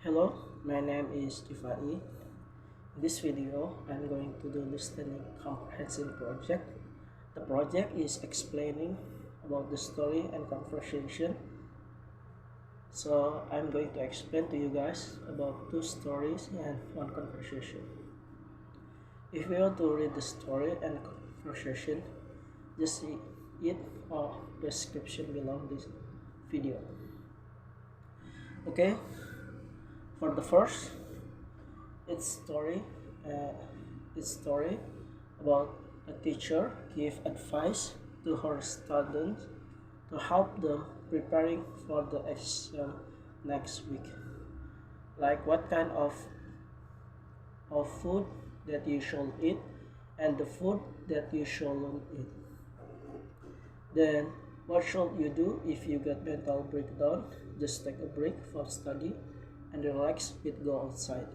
Hello, my name is Rifa'i. In this video, I'm going to do listening comprehension project. The project is explaining about the story and conversation. So I'm going to explain to you guys about two stories and one conversation. If you want to read the story and conversation, just see it or description below this video. Okay, for the first, its story uh, its story about a teacher give advice to her students to help them preparing for the exam next week, like what kind of food that you should eat and the food that you shouldn't eat. Then what should you do if you get mental breakdown? Just take a break from study and relax with go outside.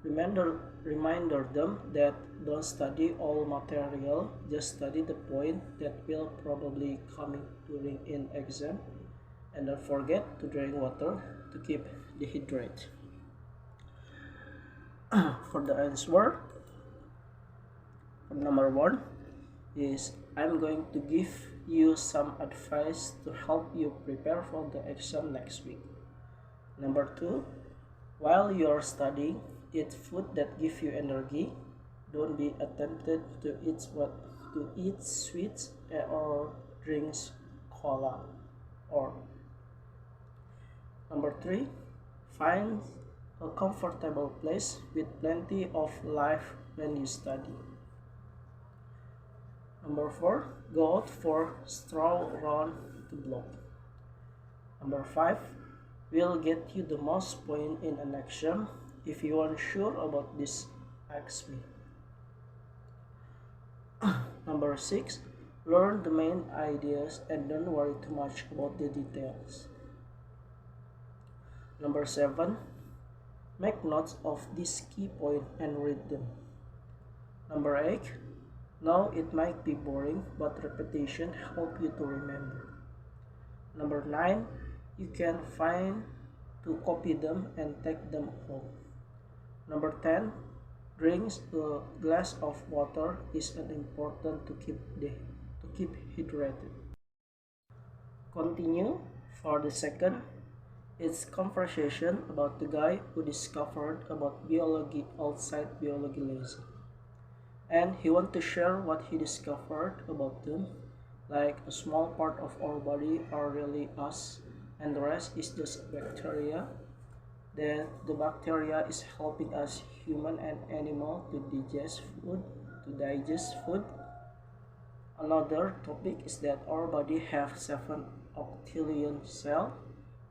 Reminder them that don't study all material, just study the point that will probably coming during in exam, and don't forget to drink water to keep dehydrated. For the answer, number one is I'm going to give you some advice to help you prepare for the exam next week. Number two, while you're studying, eat food that give you energy. Don't be tempted to eat sweets or drinks cola. Or number three, find a comfortable place with plenty of light when you study. Number four, go out for stroll around the block. Number five, will get you the most point in an exam. If you aren't sure about this, ask me. Number six, learn the main ideas and don't worry too much about the details. Number seven, make notes of this key point and read them. Number eight, now it might be boring, but repetition help you to remember. Number nine, you can find to copy them and take them home. Number 10, drinks a glass of water is an important to keep hydrated. Continue for the second. It's conversation about the guy who discovered about biology outside biology lesson. And he want to share what he discovered about them, like a small part of our body are really us and the rest is just bacteria. Then the bacteria is helping us human and animal to digest food. Another topic is that our body have 7 octillion cells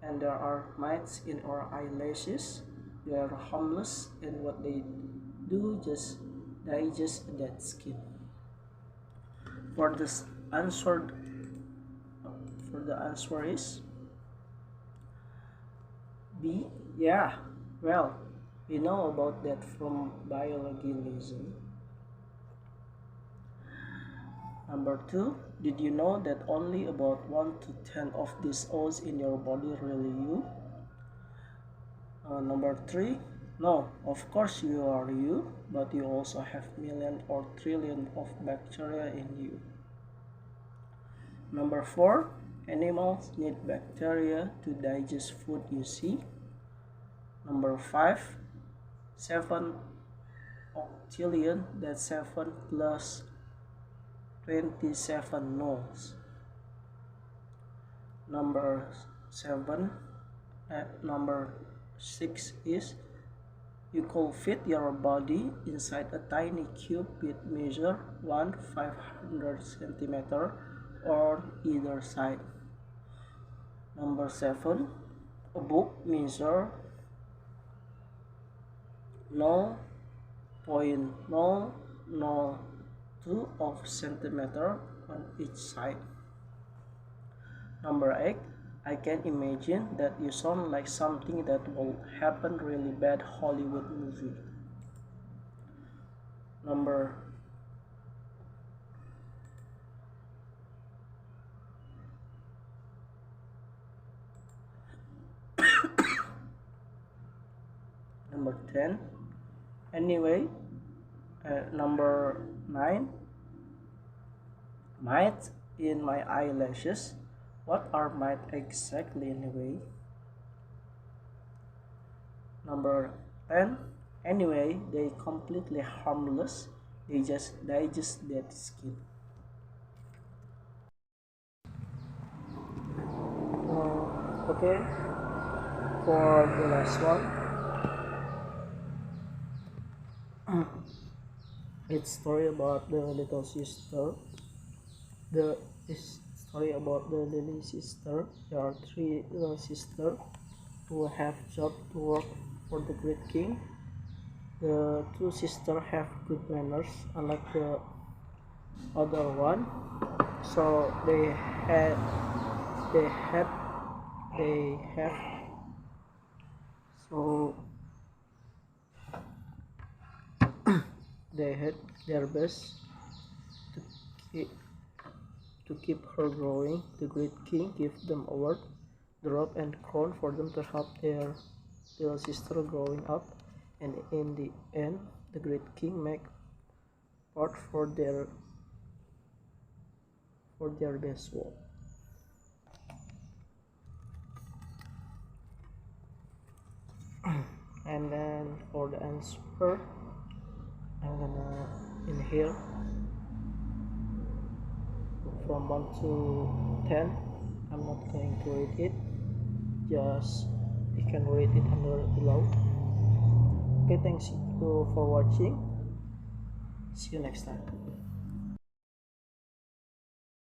and there are mites in our eyelashes. They are harmless and what they do just digest that skin. For this answer for the answer is B. Yeah, well, we know about that from biology lesson. Number 2, did you know that only about 1 to 10 of these O's in your body really you? Number 3, no, of course you are you, but you also have million or trillion of bacteria in you. Number 4, animals need bacteria to digest food you see. Number 5, 7 octillion, that's 7 plus 27 nodes. Number 6 is you could fit your body inside a tiny cube with measure 1/500 centimeter on either side. Number 7, a book measure 0.002 of centimeter on each side. Number 8, I can imagine that you sound like something that will happen really bad Hollywood movie. Number Number 10, anyway. Number 9, mites in my eyelashes. What are mites exactly anyway? Number 10, anyway, they completely harmless. They just digest dead skin. Okay, for the last one, it's story about the little sister. The story about the little sister. There are three little sisters who have job to work for the great king. The two sisters have good manners, unlike the other one. So they have so they had their best to keep, to keep her growing. The great king gave them award, the robe and crown for them to help their little sister growing up, and in the end the great king make part for their best work. And then for the answer, I'm gonna in here from 1 to 10. I'm not going to read it, just you can read it under below. Okay, thanks you for watching. See you next time.